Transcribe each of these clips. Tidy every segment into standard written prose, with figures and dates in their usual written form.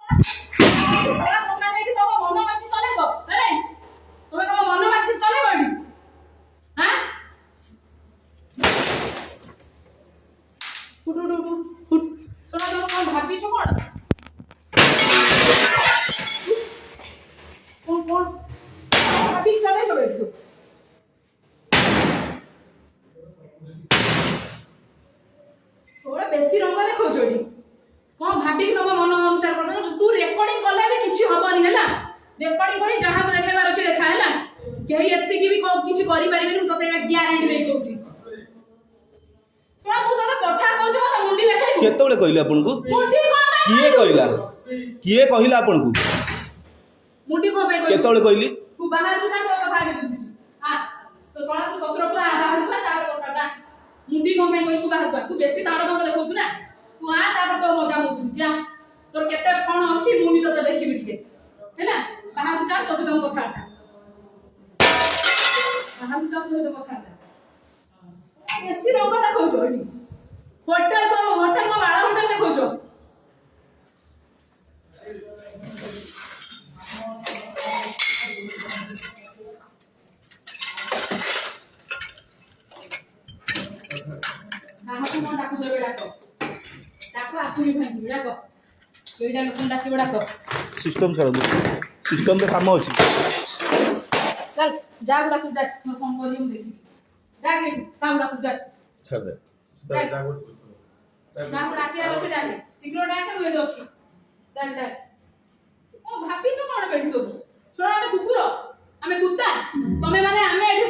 सारा कोना देठी तब मन माची चलेबो अरे तमे तम मन माची चलेबो डी हां फुट सोना तम कोन भाबी छ कोन कोन भाबी चलेबो बेसु थोड़ा बेसी रंग देखो जोडी कौन भाभी कि तुम मन अनुसार कर तू रेकॉर्डिंग कले भी किछि हबनी हैला रेकॉर्डिंग करी जहां को देखेबार अछि देखा हैला केही एत्ते की भी किछि करि परिबेनी तते ग्यारंटी दे कहूची थोड़ा मु तने कथा कहूछ मत मुंडी देखाई केतबेले कहिला आपन को मुंडी को किए कहिला आपन को मुंडी को पे केतबेले कहिली तू बाहर को जा तो कथा के बुझी हां तो सोना तू ससुर को बाहर को तार कथा मुंडी को पे कोई तू बाहर को तू बेसी ताड़ दम देखौतु ना तू आ तापर तो मजा मु बुझी जा तोर केते कोन अछि मु नि तते देखिबि टिके हैला बाहर को जा तो से तुम कथा बाहर को जा तो से कथा एसी रंग देखौ जोडी होटल सब होटल में बाड़ा होटल देखौ जो हां हम न डाकू जो बेडा को डाकू आखु भी भाई बेडा को बेडा लोकन डाकी बेडा को सिस्टम छाड़ दो सिस्टम रे काम अछि चल जा बेडा को जा मैं फोन करियो हम देखि डाके काम डाकू जा छाड़ दे जा बेडा के अछि डाके शीघ्र डाके बेडो अछि डाक डाक ओ भाभी तो कोन बेडी सब छोड़ा हमें कुकुर हमें कुत्ता तमे माने हमें एठी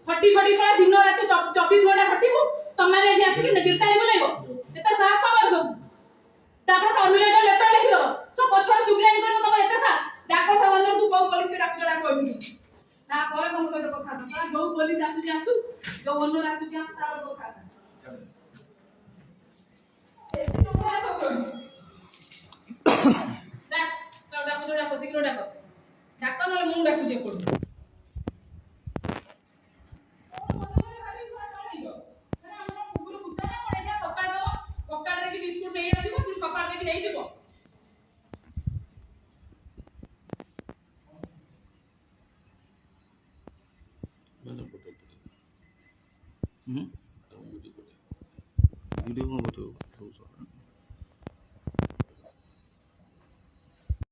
खटी खटी सारा दिन रात 24 घंटा खटीबो तमे माने एठी आसी कि कीर्तन बोलाइबो एता साहस तमर सब तापर टर्मिनेटर लेटर लिखि दो सब पछर चुगलाइन करबो तमे एते साहस डाको सवनर को को पुलिस के डाक जडा कहबी ना परे कोन सहित कथा ना जो पुलिस आसु जो ओनर आसु तार कथा एसी तो बोला तो डाक डाको जडा शीघ्र डाको डाको नले मु डाकु जे कोड बिस्कुट नहीं आसीबो फिर कपार देखि नहीं जेबो वीडियो को